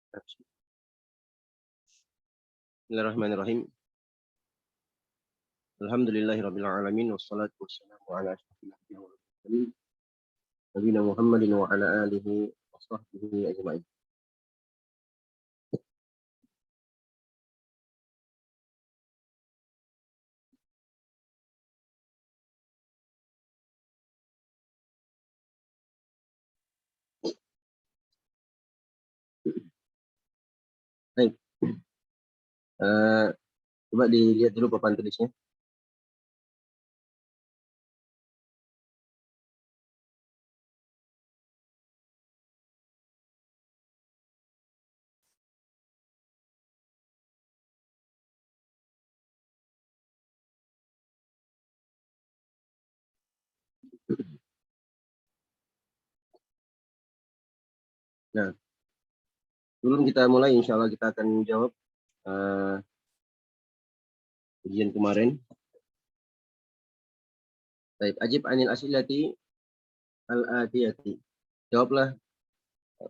Bismillahirrahmanirrahim. Alhamdulillahirabbil alamin wassalatu wassalamu ala asyrofil anbiya'i wal mursalin nabiyina Muhammadin wa ala alihi wa sahbihi ajma'in. Baik. Coba dilihat dulu papan tulisnya. Nah, sebelum kita mulai, insya Allah kita akan menjawab ujian kemarin. Baik, ajib anil asilati al-atiyati. Jawablah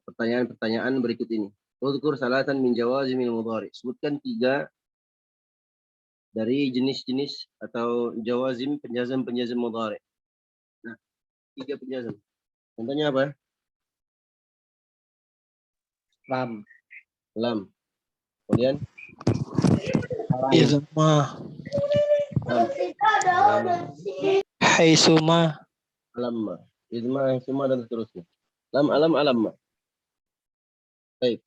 pertanyaan-pertanyaan berikut ini. Udhkur salatan min jawazimil mudhari. Sebutkan 3 dari jenis-jenis atau jawazim penjazam-penjazam mudhari. Nah, 3 penjazam. Contohnya apa? Lam. Lam. Kemudian Izma. Haitsuma. Alamma. Izma, haitsuma, dan seterusnya. Lam, alam, alamma. Baik.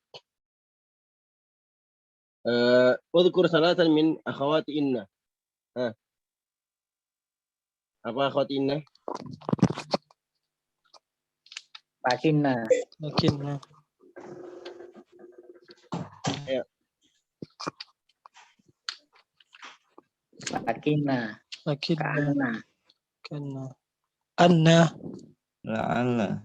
Udhkur salatan min akhawati inna. Apa akhawati inna? Lakinna. Lakinna. Ayo. Lakinna. Lakinna. Kana. Kana. Anna. La'alla.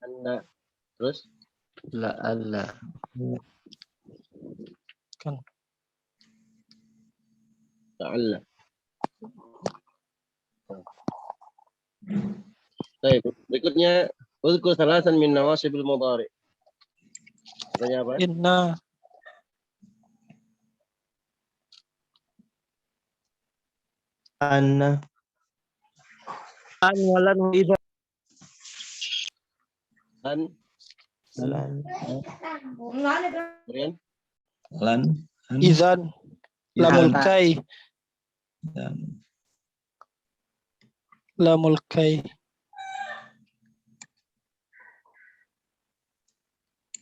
Anna. Terus? La'alla. Kan. Ta'alla. Baik, berikutnya udhkur salatan min nawasibil mudhari. Contohnya apa? Inna. Anna. An walan wa idza. Lan. Lan. Kemudian? Lan. Izan. Lamul kai. Dan Lamul kai.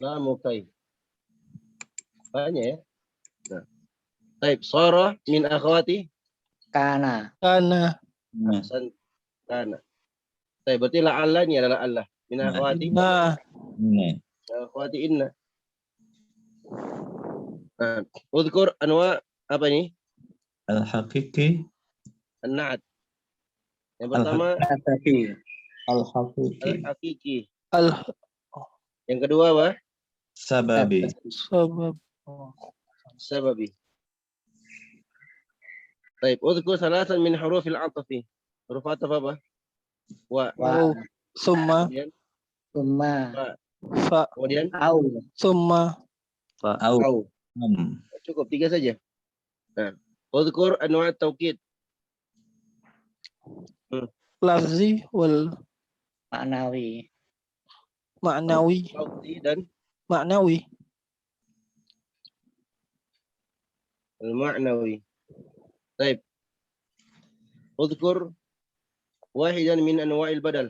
La mukai. Banyak ya? Nah. Baik, sara min akhawati. Kana. Kana. Ahsan. Kana. Baik, berarti la'alla ini adalah Allah. Min akhawati. Inna. ini Akhawati inna. Nah, udhkur anwa apa ini? al-haqiqi An-na'at. Yang pertama Tapi. al-haqiqi al-haqiqi. Al. Yang kedua apa? sababi Sabab. Sababi. Baik, udhkur salatan min hurufil 'athfi. Huruf 'athf apa? Wa. Wa. Summa. Kemudian Summa. fa. Fa. Kemudian Au. Summa. au au. am Cukup 3 saja. Nah, udhkur anwa' taukid. Lafzi wal Ma'nawi. ma'nawi. Lafzi dan Ma'nawi. al-ma'nawi. Baik. Udhkur wahidan min anwa'il badal.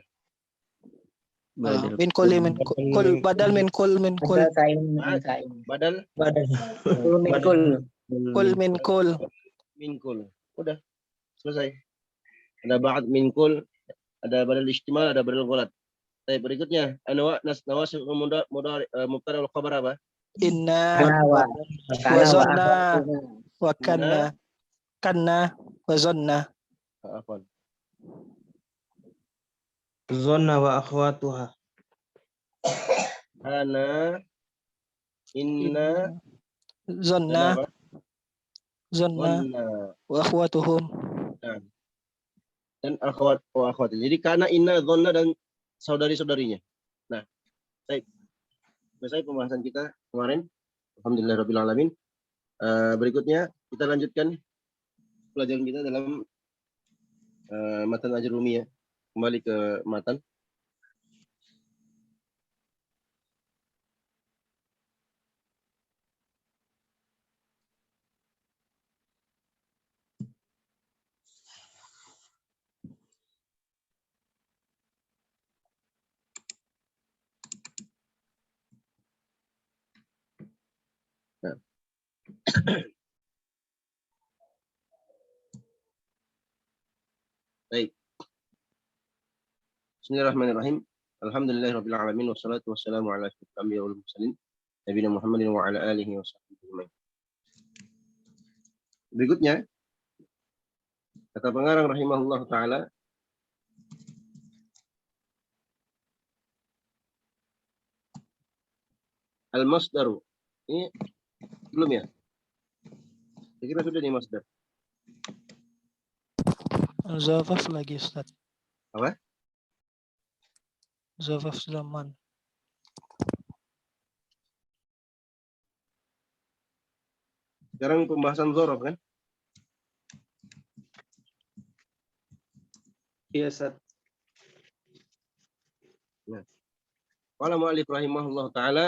Min kulli min kul badal min kul min kul. Ada kain min kain. Badal Min kul. Kul min kul. min kul. Udah. Selesai. Ada ba'd min kul, ada badal istimal, ada badal ghalat. Baik, berikutnya anwa' nawasib mudhari mubtada wal khabar apa? Inna Kana wa. wa zanna akhwatuha. wa kanna. Kanna wa zanna. Afwan. zonna wa akhwatuha Ana, inna, Zanna. apa? Zanna Wanna. wa akhwatuhum. Dan akhwat wa akhwat. Jadi karena inna, dhanna dan saudari-saudarinya. Nah, baik. Selesai pembahasan kita kemarin. Alhamdulillahirabbil alamin. Berikutnya kita lanjutkan pelajaran kita dalam matan Ajrumiyah. Kembali ke matan. Nah. Baik. Bismillahirrahmanirrahim. Alhamdulillahirabbil alamin wassalatu wassalamu ala asyrofil anbiya'i wal mursalin nabiyina Muhammadin wa ala alihi washabbihi ajmain. Berikutnya kata pengarang rahimahullah taala, al-masdaru. Ini belum ya? Saya kira sudah nih masdar. Zarf lagi Ustaz. Apa? Zarf zaman. Sekarang pembahasan dzaraf kan? Iya, Ustaz. Nah. Qala mu'allif rahimahullah taala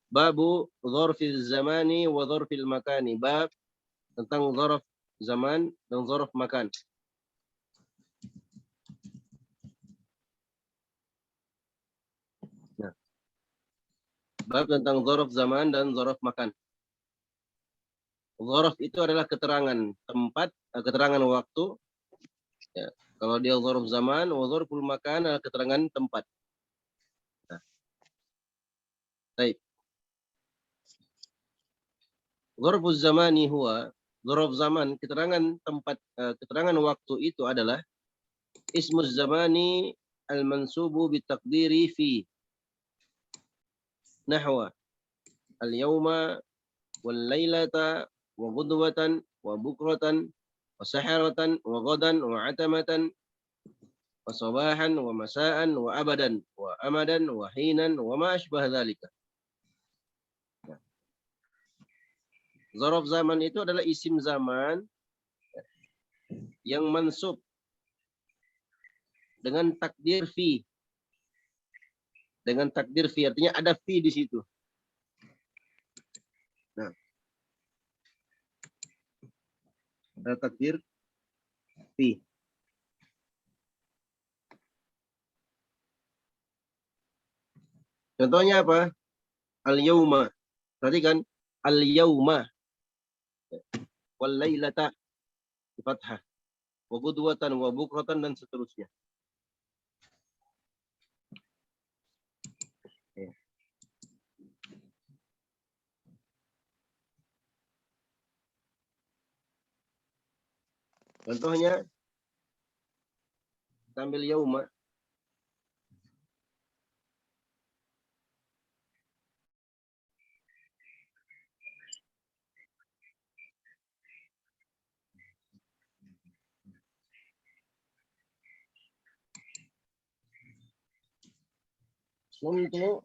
babu dzarfil zamani wa dzarfil makani. Bab tentang dzaraf zaman dan dzaraf makan. Nah. Bab tentang dzaraf zaman dan dzaraf makan. Dzaraf itu adalah keterangan tempat, keterangan waktu. Ya. Kalau dia dzaraf zaman, wa dzarful makan adalah keterangan tempat. Nah. Baik. Dzarfuz zamani huwa, dzaraf zaman, keterangan tempat, keterangan waktu itu adalah ismuz zamani al-mansubu bitaqdiri fi nahwa al-yawma wal laylata wa ghudwatan wa bukratan wa saharatan wa ghadan wa atamatan wa sabahan wa masaan wa abadan wa amadan wa hinan wa ma asbah dzalika. Zaraf zaman itu adalah isim zaman yang mansub dengan takdir fi. Dengan takdir fi artinya ada fi di situ. Nah. Ada takdir fi. Contohnya apa? Al-yauma. Perhatikan. Al-yauma. Wal lailata. Di fathah. Wa budwatan wa bukratan dan seterusnya. Contohnya, kita ambil yauma. Untuk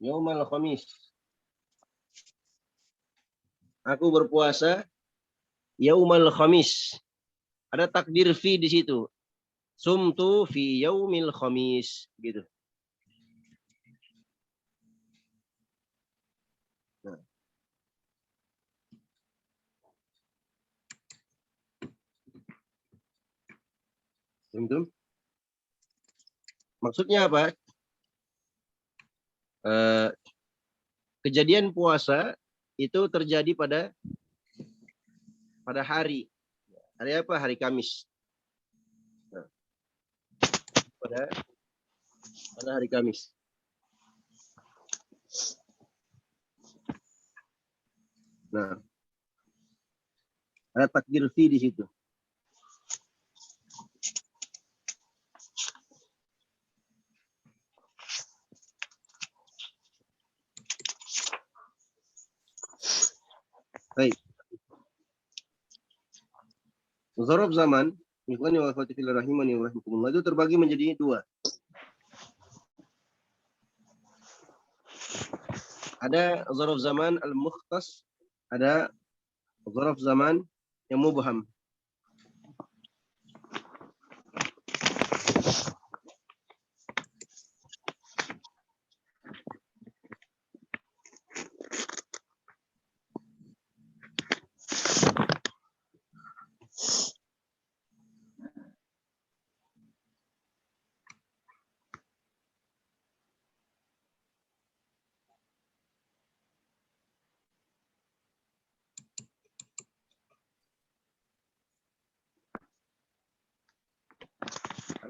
yaumal khamis. Aku berpuasa yaumal khamis. Ada takdir fi di situ. Sumtu fi yaumil khamis gitu. Nah. Sumtu. Maksudnya apa? Kejadian puasa itu terjadi pada hari. Hari apa? Hari Kamis. Nah. Pada hari Kamis. Nah, ada takdir fi di situ. Baik. Zarf zaman, ikhwani wa akhwati fillah rahimani wa rahimakumullah, itu terbagi menjadi dua. Ada zarf zaman al-mukhtas, ada zarf zaman yang mubham.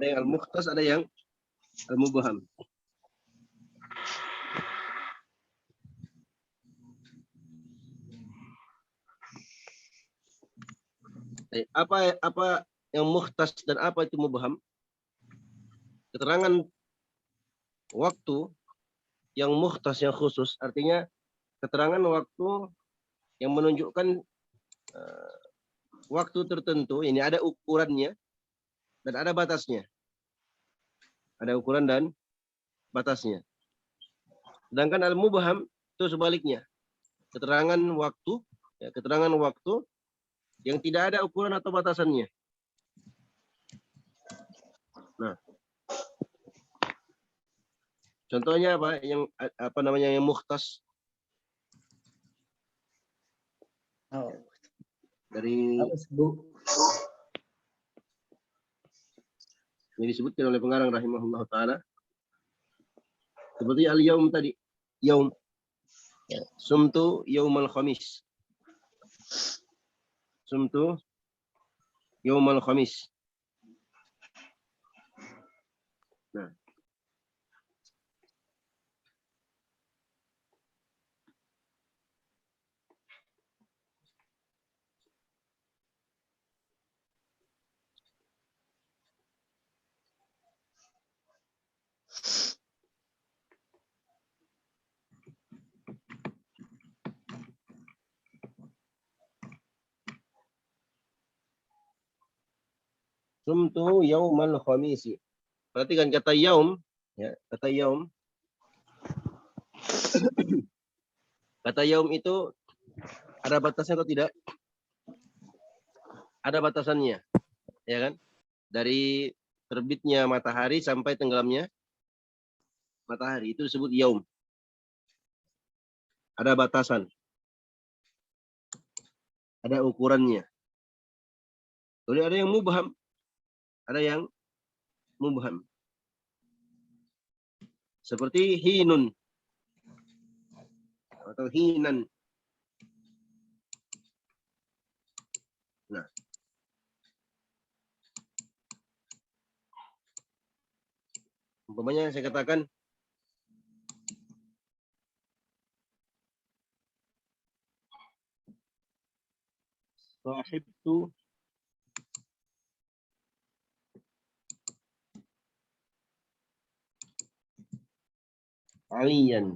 Ada yang al-mukhtas, ada yang al-mubham. Apa yang mukhtas dan apa itu mubham? Keterangan waktu yang mukhtas, yang khusus, artinya keterangan waktu yang menunjukkan waktu tertentu, ini ada ukurannya dan ada batasnya. Ada ukuran dan batasnya. Sedangkan al-mubham itu sebaliknya. Keterangan waktu yang tidak ada ukuran atau batasannya. Nah, contohnya apa? Yang mukhtas Oh, dari apa sebut? yang disebutkan oleh pengarang rahimahullah taala. Seperti al-yaum tadi. Yaum. Sumtu yaumal khamis. Sumtu yaumal khamis. Nah. Sumtu yaumal khamisi. Perhatikan kata yaum, ya, kata yaum. Kata yaum itu ada batasnya atau tidak? Ada batasannya, ya kan? Dari terbitnya matahari sampai tenggelamnya matahari itu disebut yaum. Ada batasan. Ada ukurannya. Kemudian ada yang mubham. Ada yang mubham. Seperti hinun atau hinan. Nah. Umpamanya saya katakan sahibtu aliyan.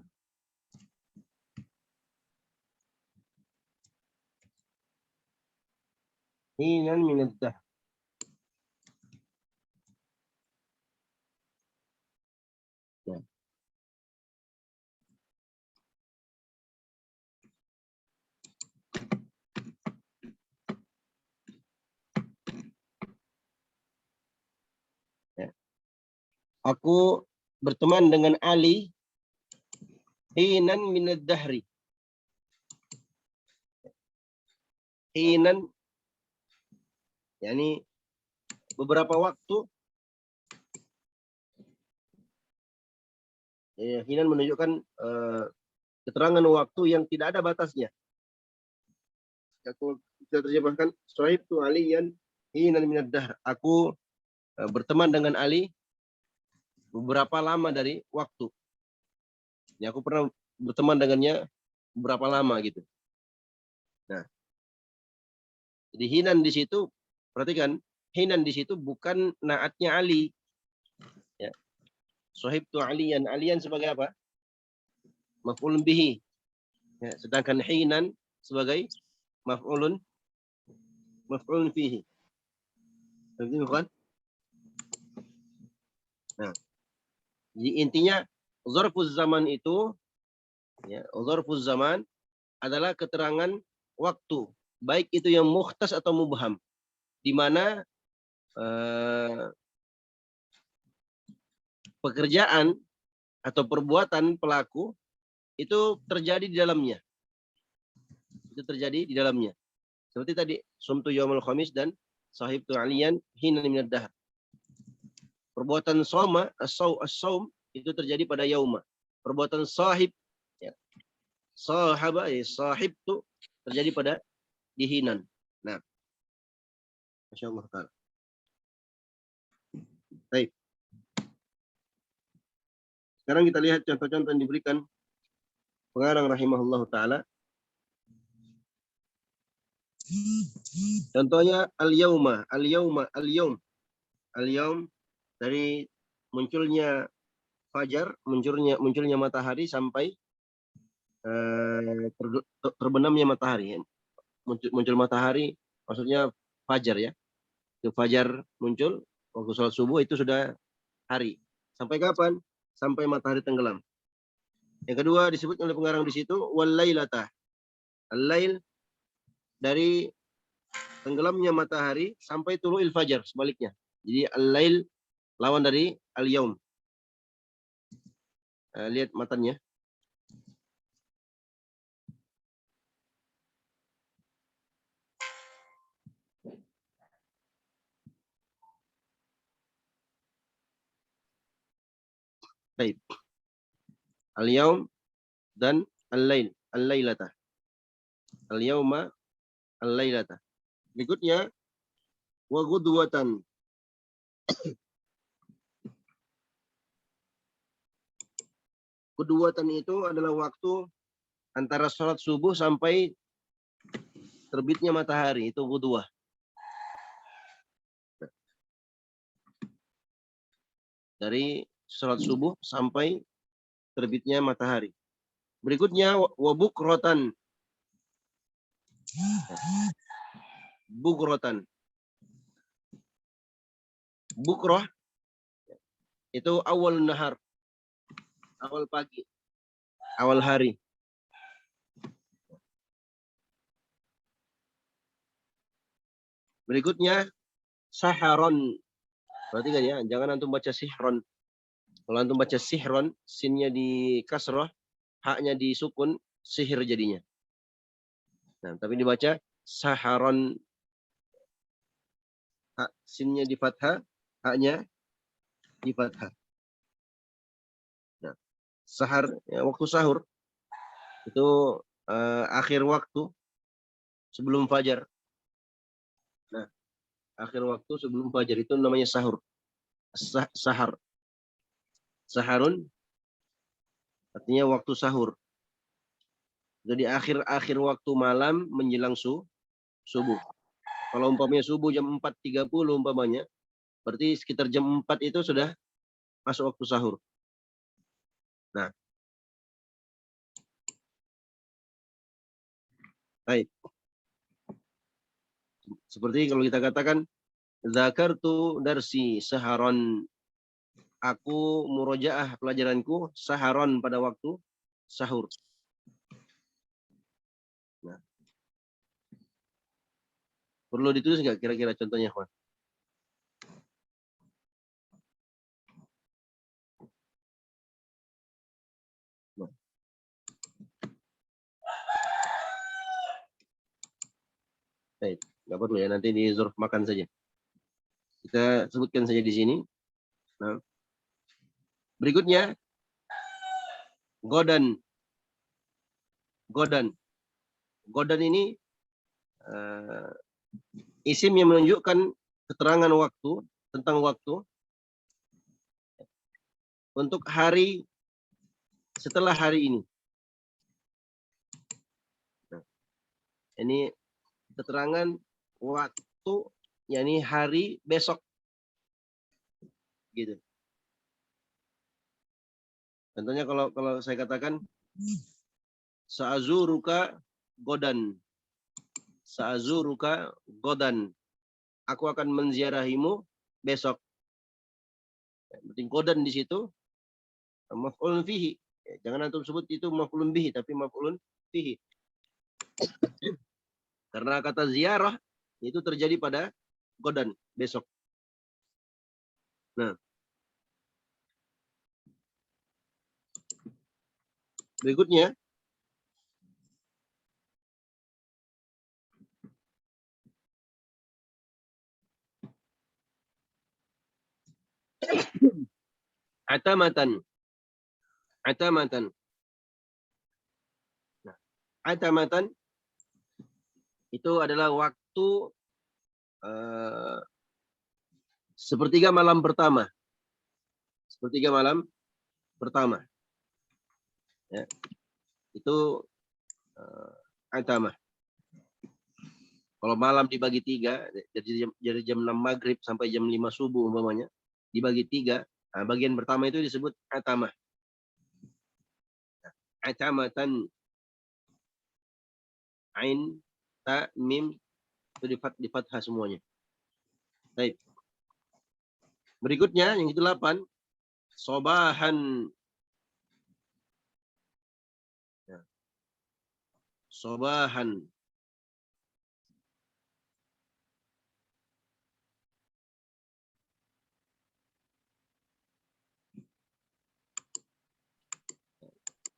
Hinan minad dahr. Ya. Ya. Aku berteman dengan Ali hinan minad dahri. Hinan yakni beberapa waktu. Ya, hinan menunjukkan keterangan waktu yang tidak ada batasnya. Aku bisa terjemahkan sahibtu aliyan hinan minad dahr. Aku berteman dengan Ali beberapa lama dari waktu. Ya, aku pernah berteman dengannya berapa lama gitu. Nah, jadi hinan di situ, perhatikan, hinan di situ bukan naatnya Ali. Ya. Sahibtu aliyan, aliyan sebagai apa? Maf'ulun bihi. Ya, sedangkan hinan sebagai maf'ulun fihi. Ngerti bukan? Nah, jadi intinya zarfuz zaman itu, ya, zarfuz zaman adalah keterangan waktu, baik itu yang mukhtas atau mubham, di mana pekerjaan atau perbuatan pelaku itu terjadi di dalamnya. Itu terjadi di dalamnya. Seperti tadi, sumtu yaumul khamis dan sahibtu aliyan hina minad dahr. Perbuatan soma, as-saum itu terjadi pada yauma. Perbuatan sahib, ya, sahaba, ya, sahib itu terjadi pada dihinan. Nah, Masya Allah ta'ala. Baik. Sekarang kita lihat contoh-contoh yang diberikan pengarang rahimahullah ta'ala. Contohnya al-yauma, al-yauma, al-yaum. Al-yaum dari munculnya fajar, munculnya matahari sampai terbenamnya matahari. Muncul matahari maksudnya fajar, ya. Itu fajar muncul, waktu sholat subuh itu sudah hari. Sampai kapan? Sampai matahari tenggelam. Yang kedua disebut oleh pengarang di situ wal lailata. Al-lail dari tenggelamnya matahari sampai tulu'il fajar, sebaliknya. Jadi al-lail lawan dari al-yaum. Lihat matanya. Baik. Al-yaum dan al-lail, al-lailata. Al-yauma, al-lailata. Berikutnya wa ghudwatan. Ghudwatan itu adalah waktu antara sholat subuh sampai terbitnya matahari, itu ghudwah. Dari sholat subuh sampai terbitnya matahari. Berikutnya wabukrotan. Bukrotan. Bukroh itu awal nahar, awal pagi, awal hari. Berikutnya saharon. Perhatikan ya, jangan antum baca sihron. Kalau antum baca sihron, sinnya di kasrah, haknya di sukun, sihir jadinya. Nah, tapi dibaca saharon, hak sinnya di fathah, haknya di fathah. Nah, sahar, ya, waktu sahur itu akhir waktu sebelum fajar. Nah, akhir waktu sebelum fajar itu namanya sahur. Sahar. Saharun artinya waktu sahur. Jadi akhir waktu malam menjelang subuh. Kalau umpamanya subuh jam 4.30 umpamanya, berarti sekitar jam 4 itu sudah masuk waktu sahur. Nah. Baik. Seperti kalau kita katakan zakartu darsi saharon. Aku murojaah pelajaranku saharon pada waktu sahur. Nah. Perlu ditulis nggak kira-kira contohnya, Pak? Nah. Baik, nggak perlu ya, nanti di zurf makan saja. Kita sebutkan saja di sini. Nah. Berikutnya godan. Godan. Godan ini isim yang menunjukkan keterangan waktu, tentang waktu untuk hari setelah hari ini. Nah, ini keterangan waktu, yakni hari besok. Gitu. Contohnya kalau saya katakan sa'azuruka godan. Sa'azuruka godan. aku akan menziarahimu besok. Penting kodan di situ maf'ulun fihi. Jangan antum sebut itu maf'ulun bihi, tapi maf'ulun fihi. Karena kata ziarah itu terjadi pada kodan besok. Nah, berikutnya atamatan. Atamatan. Nah, atamatan itu adalah waktu sepertiga malam pertama. Sepertiga malam pertama. Ya. Itu atamah. Kalau malam dibagi 3, dari jam 6 maghrib sampai jam 5 subuh umpamanya, dibagi 3, nah, bagian pertama itu disebut atamah. Atamatan, ain, ta, mim, itu di fathah semuanya. Baik. Berikutnya yang ke-8, sobahan. Ya. Sobahan.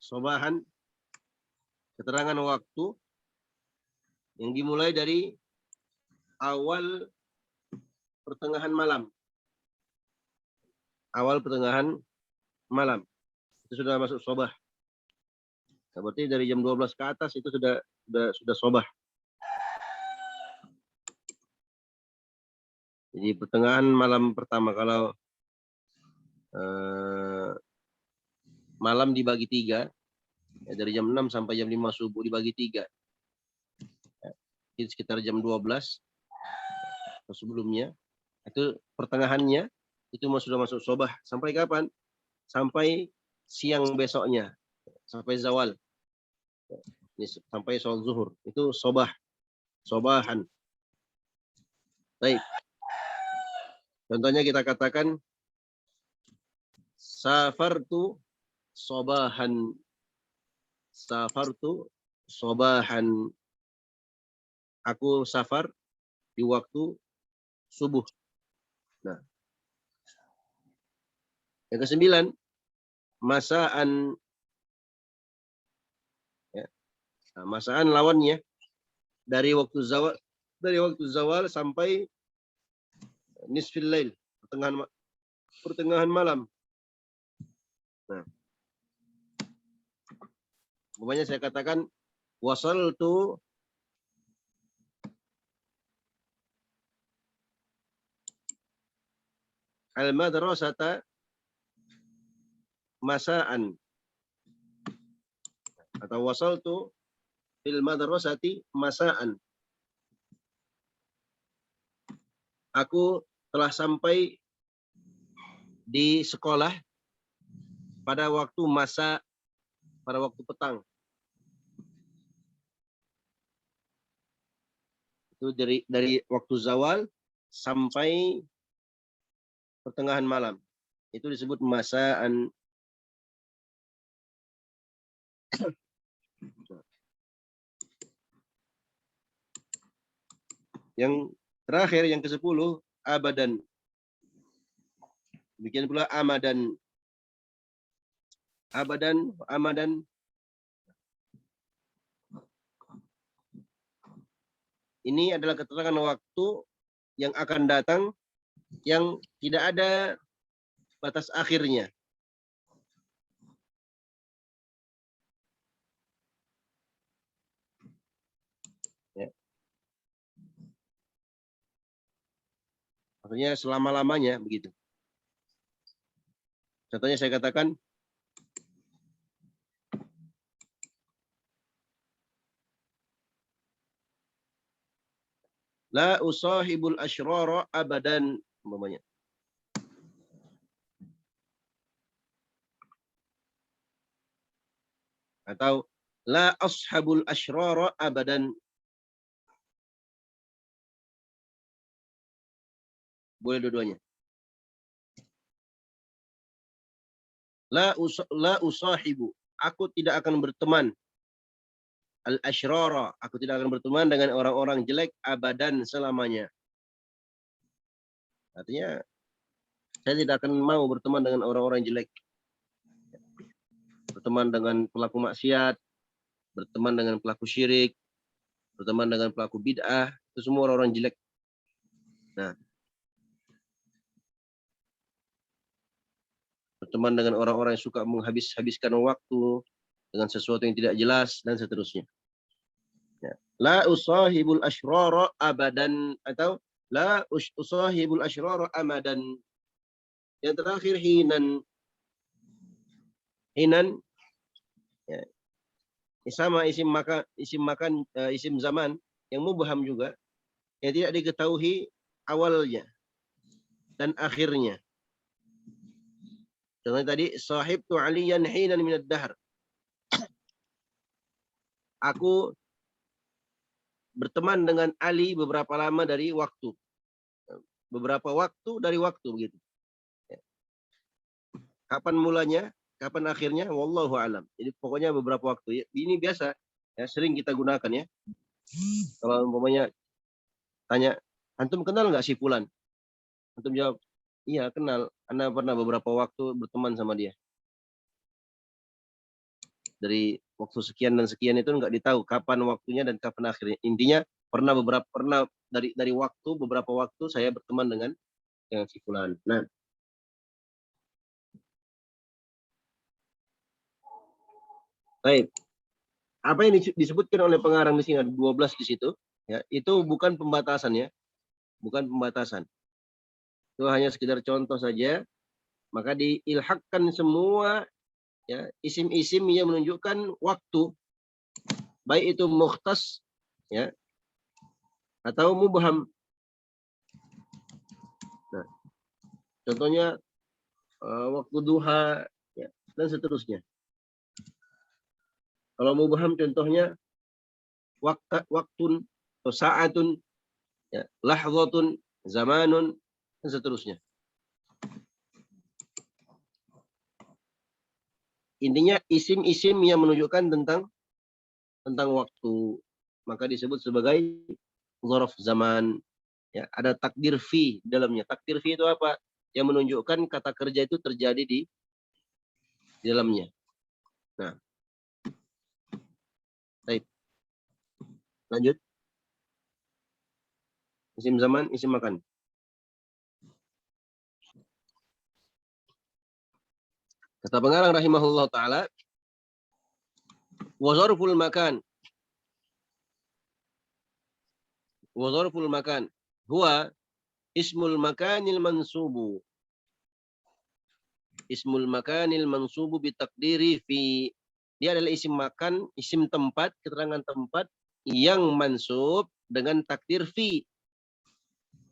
Sobahan, keterangan waktu yang dimulai dari awal pertengahan malam. Awal pertengahan malam. Itu sudah masuk sobah. Nah, berarti dari jam 12 ke atas itu sudah sobah. Jadi pertengahan malam pertama, kalau malam dibagi 3, ya, dari jam 6 sampai jam 5 subuh dibagi 3. Ya, itu sekitar jam 12 atau sebelumnya. Itu pertengahannya itu sudah masuk sobah. Sampai kapan? Sampai siang besoknya. Sampai zawal. Ini sampai sholat zuhur. Itu sobah. Sobahan. Baik. Contohnya kita katakan safartu sobahan. Safartu sobahan. Aku safar di waktu subuh. Nah. Yang ke-9, masaan. Ya. Nah, masaan lawannya dari waktu zawal sampai nisfil lail, pertengahan malam. Nah. Umpamanya saya katakan wasaltu al-madrasata masaan, atau wasaltu fil madrasati masaan. Aku telah sampai di sekolah pada waktu masa, pada waktu petang. Itu dari waktu zawal sampai pertengahan malam. Itu disebut masaan. Yang terakhir, yang ke-10, abadan. Demikian pula amadan. Abadan, amadan. Ini adalah keterangan waktu yang akan datang yang tidak ada batas akhirnya. Ya. Maksudnya selama-lamanya begitu. Contohnya saya katakan la usahibul asyrara abadan, umpamanya. Atau la ashabul asyrara abadan. Boleh dua-duanya. La usahibu. Aku tidak akan berteman. Al-asyrara. Aku tidak akan berteman dengan orang-orang jelek abadan selamanya. Artinya, saya tidak akan mau berteman dengan orang-orang jelek. Berteman dengan pelaku maksiat, berteman dengan pelaku syirik, berteman dengan pelaku bid'ah, itu semua orang-orang jelek. Nah, berteman dengan orang-orang yang suka menghabiskan waktu dengan sesuatu yang tidak jelas dan seterusnya. Ya. La usahibul asyrara abadan, atau la usahibul asyrara amadan. Yang terakhir hinan. Hinan ya. Sama isim zaman yang mubham juga, yang tidak diketahui awalnya dan akhirnya. Contohnya tadi, sahib tu aliyan hinan minad dahr. Aku berteman dengan Ali beberapa lama dari waktu. Beberapa waktu dari waktu begitu. Kapan mulanya, kapan akhirnya, wallahu alam. Jadi pokoknya beberapa waktu. Ini biasa, ya, sering kita gunakan ya. Kalau umpamanya tanya, antum kenal nggak si fulan? Antum jawab, iya kenal. Anda pernah beberapa waktu berteman sama dia. Dari waktu sekian dan sekian itu nggak ditahu kapan waktunya dan kapan akhirnya. Intinya pernah dari waktu beberapa waktu saya berteman dengan si fulan. Nah, baik. Apa yang disebutkan oleh pengarang di sini ada 12 di situ, ya, itu bukan pembatasan ya. Bukan pembatasan. Itu hanya sekedar contoh saja. Maka diilhakkan semua ya isim-isim yang menunjukkan waktu. Baik itu mukhtas ya atau mubham. Nah, contohnya waktu duha ya, dan seterusnya. Kalau mubham contohnya waktun atau saatun, ya, lahzatun, zamanun, dan seterusnya. Intinya isim-isim yang menunjukkan tentang waktu, maka disebut sebagai dzaraf zaman. Ya, ada takdir fi dalamnya. Takdir fi itu apa? Yang menunjukkan kata kerja itu terjadi di dalamnya. Nah, baik. Lanjut. Isim zaman, isim makan. Kata pengarang rahimahullah ta'ala, wa zarful makan. Wa zarful makan. Huwa ismul makanil mansubu. Ismul makanil mansubu bitakdiri fi. Dia adalah isim makan, isim tempat, keterangan tempat yang mansub dengan takdir fi.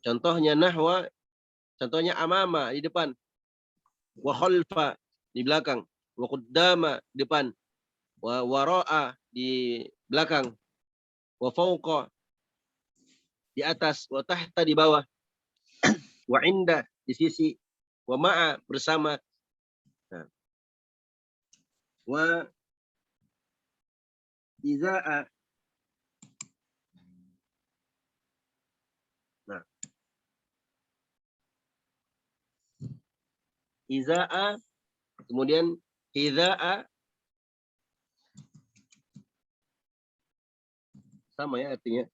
Contohnya nahwa, contohnya amama di depan, wa khalfa di belakang, wa qaddama di depan, wa wara'a di belakang, wa fawqa di atas, wa tahta di bawah, wa inda di sisi, wa ma'a bersama, nah, wa iza'a. Nah, iza'a, kemudian iza'a, sama ya artinya.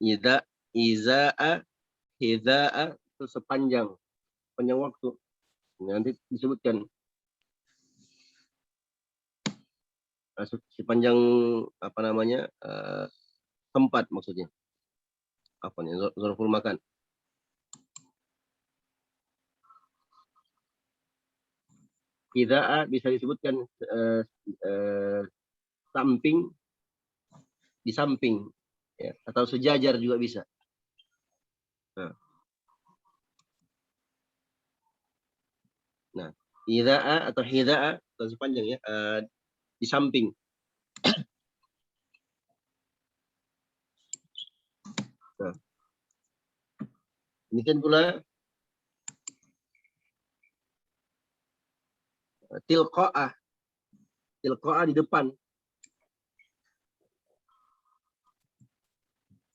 Iza'a, iza'a itu sepanjang waktu. Nanti disebutkan sepanjang apa namanya tempat maksudnya. Apa nih? Zarful makan. Iza'a bisa disebutkan samping, di samping, ya, atau sejajar juga bisa. Nah. Idza'a atau hidza'a, atau sepanjang ya, di samping. Nah, demikian pula tilqa'ah. Tilqa'ah di depan.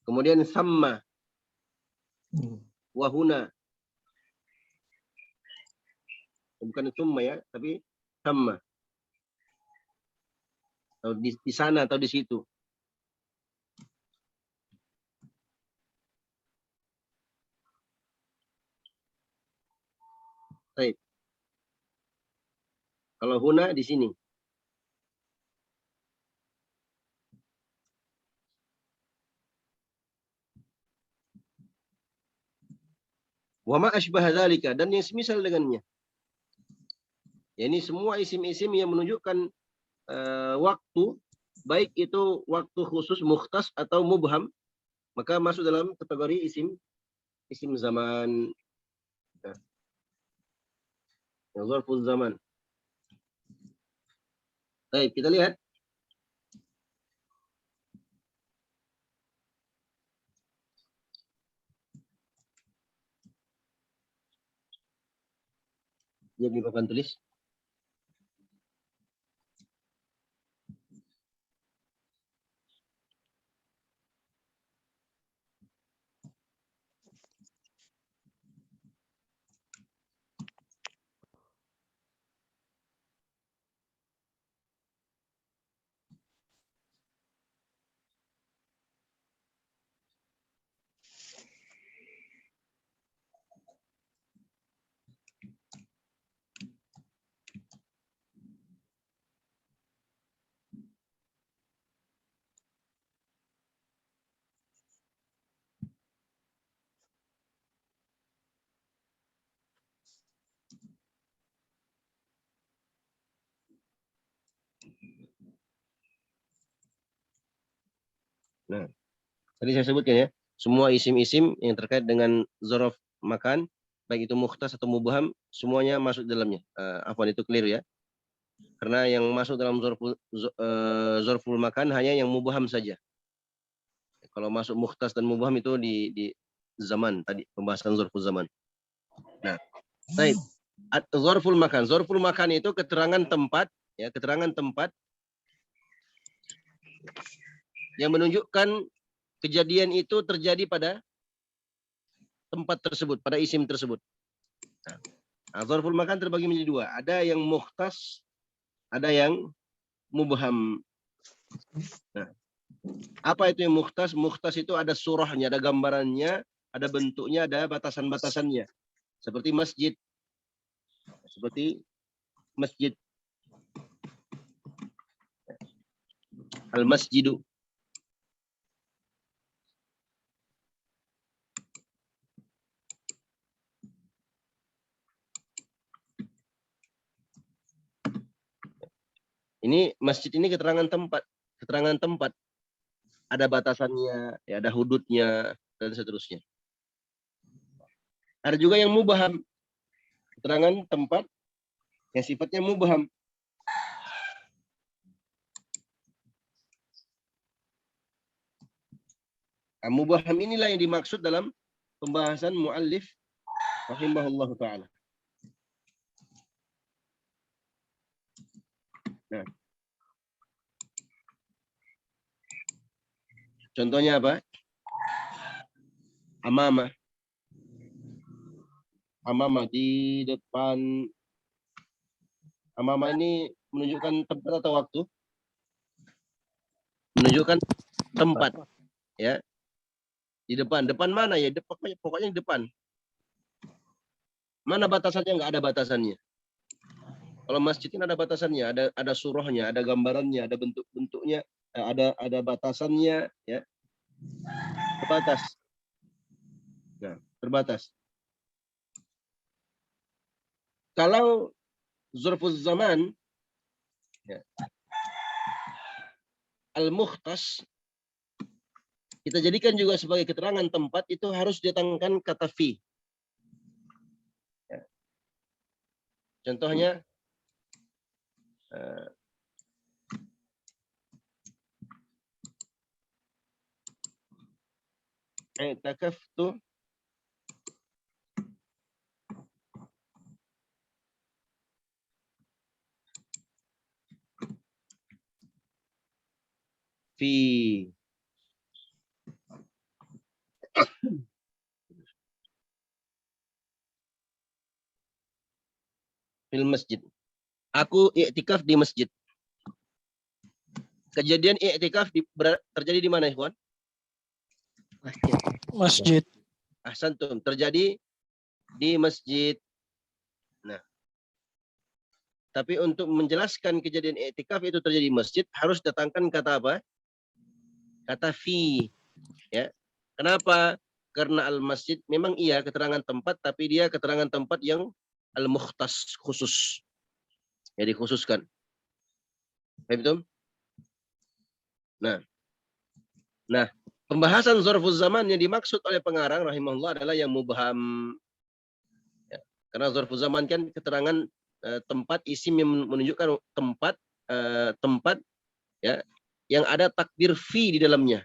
Kemudian samma, wahuna. Bukan summa ya, tapi samma. Atau di sana atau di situ. Baik. Kalau huna di sini. Wa ma asbaha dzalika, dan yang semisal dengannya. Ya, ini semua isim-isim yang menunjukkan waktu, baik itu waktu khusus mukhtas atau mubham, maka masuk dalam kategori isim zaman. Zarful zaman. Baik, kita lihat. Dia di papan tulis. Nah, tadi saya sebutkan ya, semua isim-isim yang terkait dengan zarf makan, baik itu mukhtas atau mubham, semuanya masuk dalamnya. Afwan, itu clear ya. Karena yang masuk dalam zarful makan hanya yang mubham saja. Kalau masuk mukhtas dan mubham itu di zaman tadi, pembahasan zarful zaman. Nah, baik. Zarful makan. Zarful makan itu keterangan tempat, ya, keterangan tempat yang menunjukkan kejadian itu terjadi pada tempat tersebut, pada isim tersebut. Nah, zarful makan terbagi menjadi dua. Ada yang mukhtas, ada yang mubham. Nah, apa itu yang mukhtas? Mukhtas itu ada surahnya, ada gambarannya, ada bentuknya, ada batasan-batasannya. Seperti masjid. Seperti masjid. Al-masjidu. Ini masjid ini keterangan tempat. Keterangan tempat. Ada batasannya, ya, ada hududnya, dan seterusnya. Ada juga yang mubham. Keterangan tempat yang sifatnya mubham. Nah, mubham inilah yang dimaksud dalam pembahasan muallif rahimahullah ta'ala. Nah, contohnya apa? Amama. Amama di depan. Amama ini menunjukkan tempat atau waktu? Menunjukkan tempat. Ya. Di depan. Depan mana ya? Pokoknya di depan. Mana batasannya? Nggak ada batasannya. Kalau masjid ini ada batasannya, ada surahnya, ada gambarannya, ada bentuk-bentuknya, ada batasannya, ya. Terbatas. Nah, terbatas. Kalau zarfuz zaman, ya, al-mukhtas, kita jadikan juga sebagai keterangan tempat, itu harus didatangkan kata fi. Ya. Contohnya i'takaftu fi fil masjid. Aku i'tikaf di masjid. Kejadian i'tikaf terjadi di mana, ikhwan? Masjid. Masjid. Ahsantum, terjadi di masjid. Nah, tapi untuk menjelaskan kejadian i'tikaf itu terjadi di masjid, harus datangkan kata apa? Kata fi. Ya. Kenapa? Karena al-masjid memang iya keterangan tempat, tapi dia keterangan tempat yang al-mukhtas, khusus. Ya, dikhususkan. Betul? Nah, pembahasan zarfuz zaman yang dimaksud oleh pengarang rahimahullah adalah yang mubham. Ya, karena zarfuz zaman kan keterangan tempat, isim yang menunjukkan tempat ya, yang ada takdir fi di dalamnya.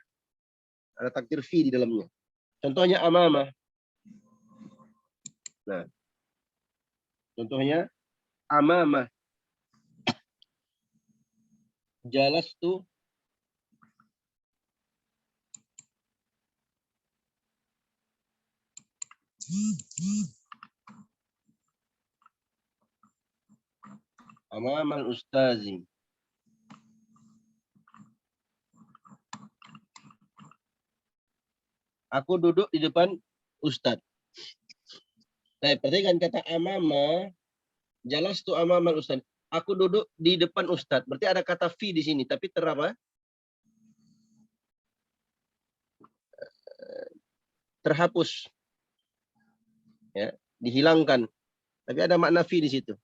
Ada takdir fi di dalamnya. Contohnya amama. Nah, contohnya amama. Jalastu amamal ustazi. Aku duduk di depan ustadz. Nah, perhatikan kata amama, jalastu amamal ustadz. Aku duduk di depan ustadz. Berarti ada kata fi di sini, tapi terapa? Terhapus. Ya, dihilangkan. Tapi ada makna fi di situ.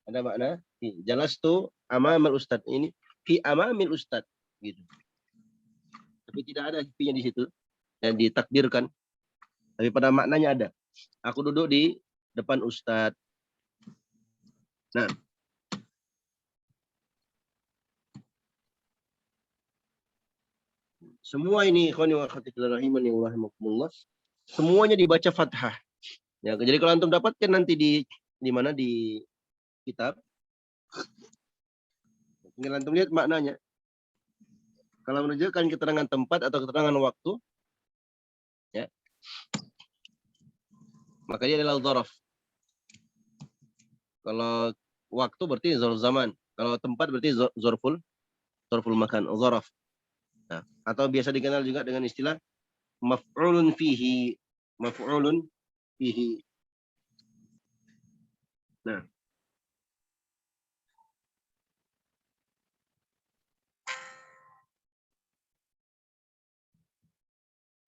Ada makna fi. Jalastu amamal ustadz. Ini fi amamil ustadz. Gitu. Tapi tidak ada fi-nya di situ. Dan ditakdirkan. Tapi pada maknanya ada. Aku duduk di depan ustadz. Nah. Semua ini ikhwani wa akhwati fillah rahimani wa rahimakumullah. Semuanya dibaca fathah. Ya, jadi kalau antum dapatkan nanti di mana di kitab, tinggal antum lihat maknanya. Kalau menunjukkan keterangan tempat atau keterangan waktu, ya, maka dia adalah dzaraf. Kalau waktu berarti dzarf zaman. Kalau tempat berarti dzarful makan, dzaraf. Nah, atau biasa dikenal juga dengan istilah maf'ulun fihi. Maf'ulun fihi. Nah.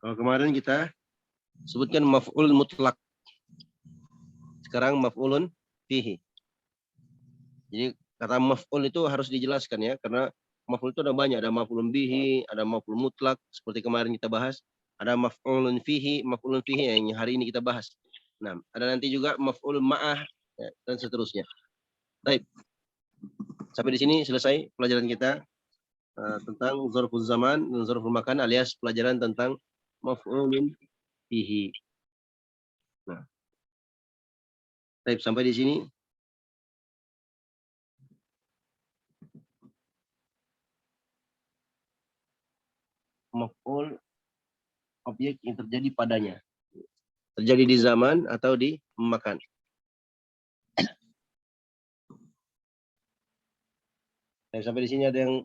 Kalau kemarin kita sebutkan maf'ul mutlak. Sekarang maf'ulun fihi. Jadi kata maf'ul itu harus dijelaskan ya, karena maf'ul itu ada banyak, ada maf'ulun bihi, ada maf'ul mutlak seperti kemarin kita bahas, ada maf'ulun fihi yang hari ini kita bahas. Nah, ada nanti juga maf'ul ma'ah ya, dan seterusnya. Baik. Sampai di sini selesai pelajaran kita tentang zarful zaman dan zarful makan alias pelajaran tentang maf'ulun fihi. Nah. Baik, sampai di sini. Maf'ul objek yang terjadi padanya. Terjadi di zaman atau di makan. Sampai di sini ada yang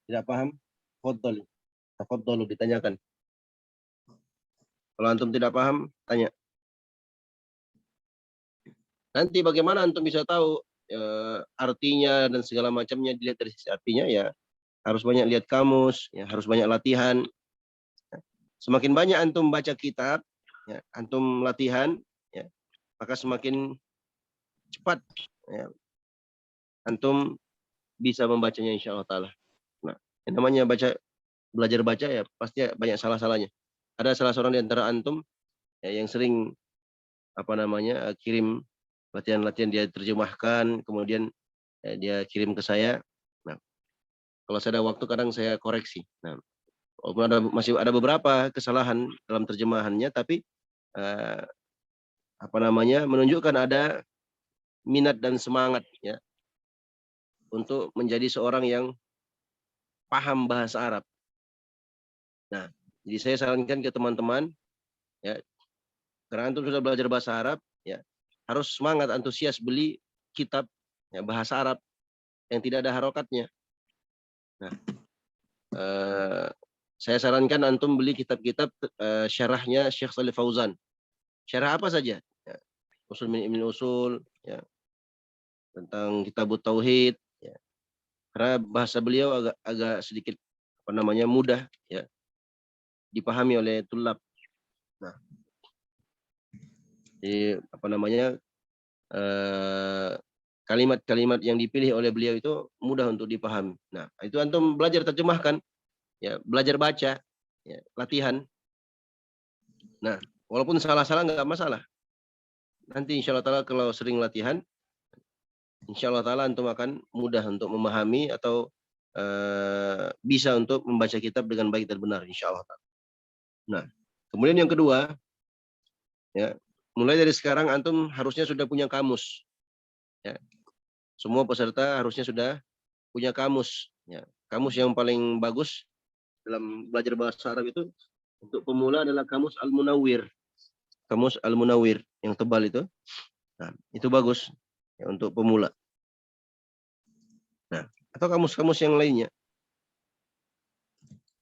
tidak paham? Tafadhol ditanyakan. Kalau antum tidak paham, tanya. Nanti bagaimana antum bisa tahu artinya dan segala macamnya dilihat dari sisi artinya ya. Harus banyak lihat kamus, ya, harus banyak latihan. Semakin banyak antum baca kitab, ya, antum latihan, ya, maka semakin cepat ya, antum bisa membacanya insyaallah taala. Nah, yang namanya belajar baca ya pasti banyak salah-salahnya. Ada salah seorang di antara antum ya, yang sering kirim latihan-latihan, dia terjemahkan, kemudian dia kirim ke saya. Nah, kalau saya ada waktu kadang saya koreksi. Nah, walaupun masih ada beberapa kesalahan dalam terjemahannya, tapi menunjukkan ada minat dan semangat ya untuk menjadi seorang yang paham bahasa Arab. Nah, jadi saya sarankan ke teman-teman ya, karena antum sudah belajar bahasa Arab ya, harus semangat antusias beli kitab ya, bahasa Arab yang tidak ada harokatnya. Nah, saya sarankan antum beli kitab-kitab syarahnya Syekh Shalih Fauzan. Syarah apa saja? Ya, usul min ilmi usul ya, tentang kitab tauhid ya. Karena bahasa beliau agak sedikit mudah ya dipahami oleh tulab. Nah, jadi kalimat-kalimat yang dipilih oleh beliau itu mudah untuk dipahami. Nah, itu antum belajar terjemahkan ya, belajar baca ya, latihan. Nah, walaupun salah-salah nggak masalah. Nanti insya Allah ta'ala kalau sering latihan, insya Allah ta'ala antum akan mudah untuk memahami atau bisa untuk membaca kitab dengan baik dan benar insya Allah ta'ala. Nah, kemudian yang kedua, ya, mulai dari sekarang antum harusnya sudah punya kamus. Ya. Semua peserta harusnya sudah punya kamus. Ya. Kamus yang paling bagus dalam belajar bahasa Arab itu untuk pemula adalah kamus Al-Munawwir. Kamus Al-Munawwir yang tebal itu. Nah, itu bagus ya, untuk pemula. Nah, atau kamus-kamus yang lainnya.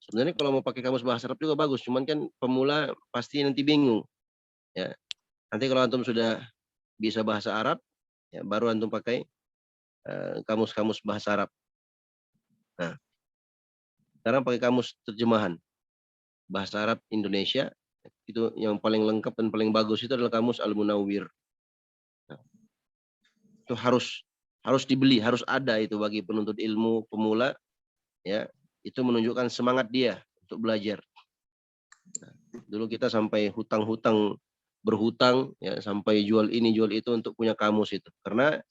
Sebenarnya kalau mau pakai kamus bahasa Arab juga bagus, cuman kan pemula pasti nanti bingung. Ya. Nanti kalau antum sudah bisa bahasa Arab, ya, baru antum pakai kamus-kamus bahasa Arab. Nah, sekarang pakai kamus terjemahan bahasa Arab Indonesia, itu yang paling lengkap dan paling bagus itu adalah kamus Al-Munawwir. Nah, itu harus dibeli, harus ada itu bagi penuntut ilmu pemula, ya, itu menunjukkan semangat dia untuk belajar. Nah, dulu kita sampai berhutang ya, sampai jual ini jual itu untuk punya kamus itu, karena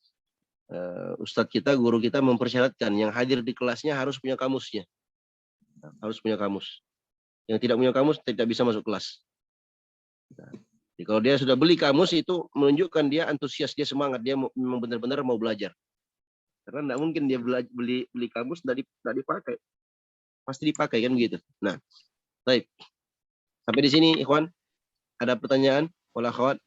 Ustadz kita, guru kita mempersyaratkan yang hadir di kelasnya harus punya kamusnya. Nah, harus punya kamus. Yang tidak punya kamus tidak bisa masuk kelas. Nah, jadi kalau dia sudah beli kamus itu menunjukkan dia antusias, dia semangat, dia memang benar-benar mau belajar. Karena tidak mungkin dia beli kamus tidak dipakai. Pasti dipakai kan begitu. Nah, baik. Sampai di sini ikhwan, ada pertanyaan? Wala akhwat?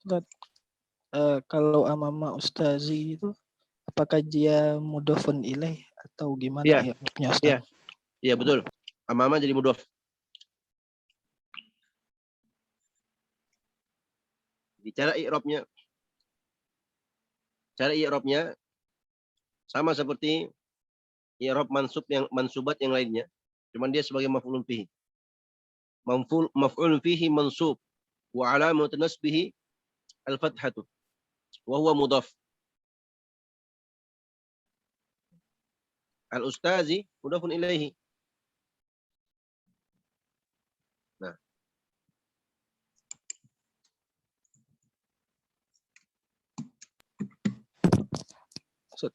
Ustaz, kalau amama ustazi itu apakah dia mudhofun ilaih atau gimana Iya. ya maksudnya Ustaz? Iya betul. Amama jadi mudhof. Cara i'rabnya sama seperti i'rab mansubat yang lainnya. Cuman dia sebagai maf'ulun fihi. Maf'ulun fihi mansub wa alamatu nasbihi al-fathatu wa huwa mudhaf. Al-ustazi mudhafun ilaihi. Nah.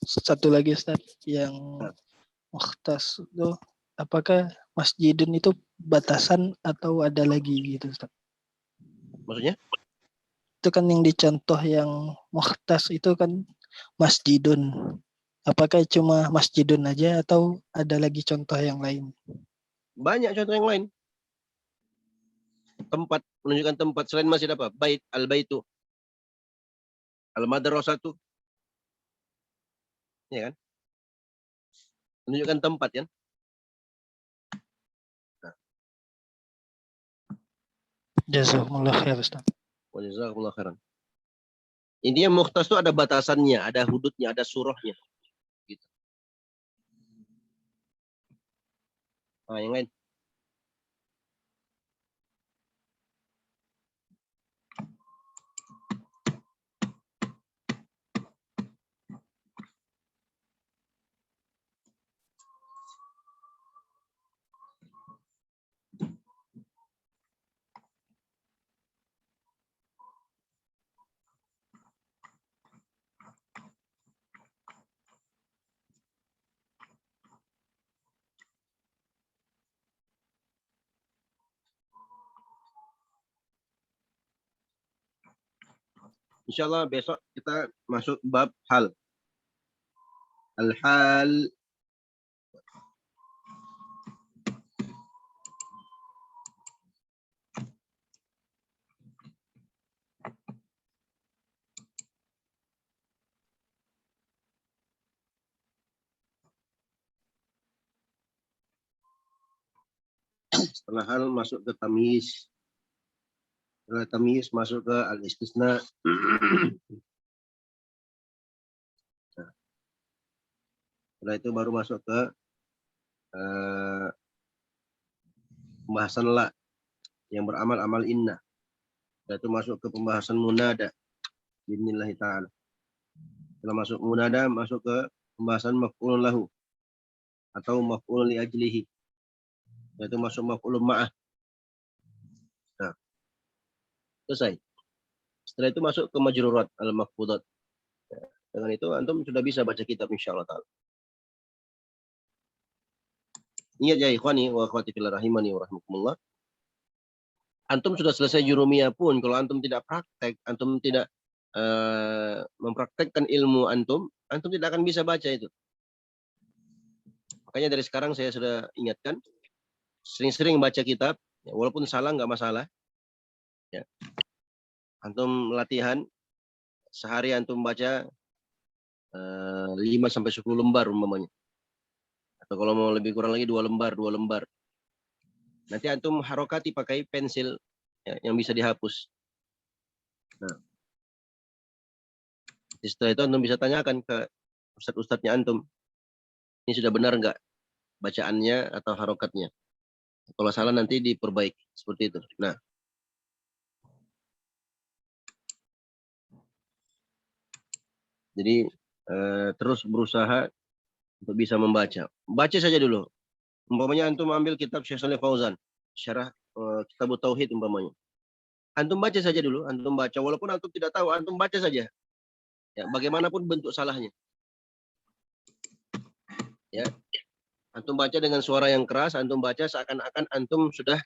Satu lagi Ustaz, yang mukhtas itu apakah masjidun itu batasan atau ada lagi gitu Ustaz? Maksudnya? Itu kan yang dicontoh yang mukhtas itu kan masjidun. Apakah cuma masjidun aja atau ada lagi contoh yang lain? Banyak contoh yang lain. Tempat, menunjukkan tempat. Selain masjid apa? Bait, al-baitu, al-madrasatu. Ya kan? Menunjukkan tempat kan? Nah. Jazakumullah khair Ustaz. Wa jazakumullah khairan. Intinya mukhtas itu ada batasannya, ada hududnya, ada surahnya. Gitu. Nah, yang lain. Insyaallah besok kita masuk bab hal. Al-hal. Setelah hal masuk ke tamyiz. Setelah tamyiz masuk ke al-istisna. Nah, setelah itu baru masuk ke pembahasan la yang beramal amal inna. Setelah itu masuk ke pembahasan munada. Bismillahi ta'ala. Setelah masuk munada, masuk ke pembahasan maf'ulun lahu atau maf'ulun li ajlihi. Setelah itu masuk maf'ulun ma'ah. Nah, selesai. Setelah itu masuk ke majrurat al-maf'udat. Dengan itu antum sudah bisa baca kitab insyaallah ta'ala. Ingat ya ikhwani wa akhwati fillah rahimani wa rahmakumullah. Antum sudah selesai jurumiyah pun kalau antum tidak praktek, antum tidak mempraktekkan ilmu antum tidak akan bisa baca itu. Makanya dari sekarang saya sudah ingatkan, sering-sering baca kitab, ya, walaupun salah nggak masalah. Ya. Antum latihan, sehari antum baca 5-10 lembar umpamanya. Atau kalau mau lebih kurang lagi 2 lembar. Nanti antum harokati pakai pensil ya, yang bisa dihapus. Nah, setelah itu antum bisa tanyakan ke ustadz-ustadznya antum, ini sudah benar nggak bacaannya atau harokatnya. Kalau salah nanti diperbaiki seperti itu. Nah, jadi terus berusaha untuk bisa membaca. Baca saja dulu. Umpamanya antum ambil kitab Syekh Shalih Fauzan, syarah kitab Tauhid umpamanya. Antum baca saja dulu, antum baca walaupun antum tidak tahu, antum baca saja. Ya, bagaimanapun bentuk salahnya. Ya. Antum baca dengan suara yang keras, antum baca seakan-akan antum sudah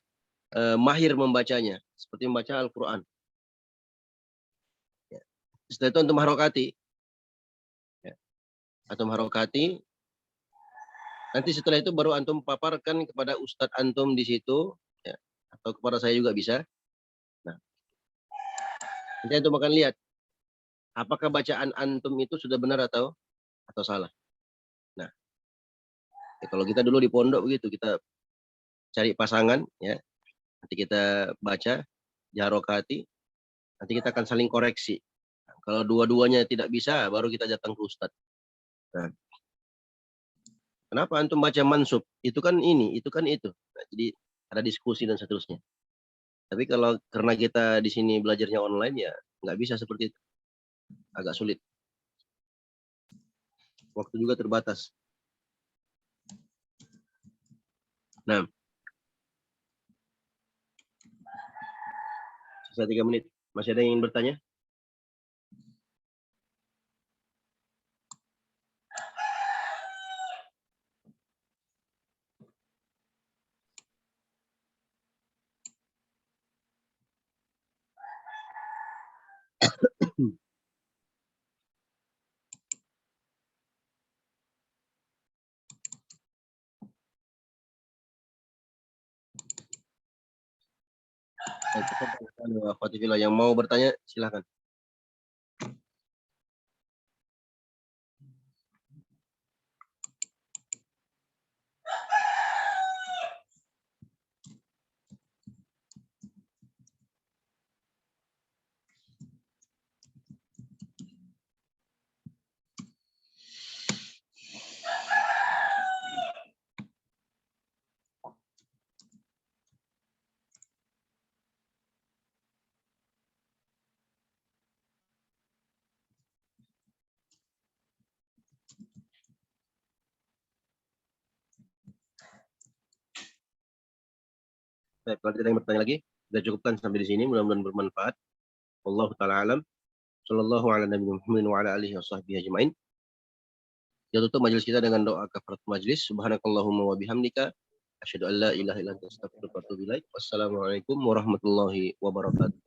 mahir membacanya, seperti membaca Al-Qur'an. Ya. Setelah itu antum harokati. Ya. Antum harokati. Nanti setelah itu baru antum paparkan kepada ustadz antum di situ, ya, atau kepada saya juga bisa. Nah, nanti antum akan lihat apakah bacaan antum itu sudah benar atau salah. Nah, ya, kalau kita dulu di pondok begitu, kita cari pasangan, ya, nanti kita baca, diharokati, nanti kita akan saling koreksi. Nah, kalau dua-duanya tidak bisa, baru kita datang ke ustadz. Nah, kenapa antum baca mansub? Itu kan ini, itu kan itu. Nah, jadi ada diskusi dan seterusnya. Tapi kalau karena kita di sini belajarnya online ya nggak bisa seperti itu. Agak sulit. Waktu juga terbatas. Nah, sisa 3 menit. Masih ada yang ingin bertanya? Yang mau bertanya silakan. Baik, kalau tidak ada yang bertanya lagi, kita cukupkan sampai di sini. Mudah-mudahan bermanfaat. Wallahu ta'ala alam. Sallallahu ala nabi Muhammad wa ala alihi wa sahbihi ajma'in. Kita tutup majelis kita dengan doa kafarat majelis. Subhanakallahumma wa bihamdika asyhadu an la ilaha illa anta astaghfiruka wa atubu ilaik. Wassalamualaikum warahmatullahi wabarakatuh.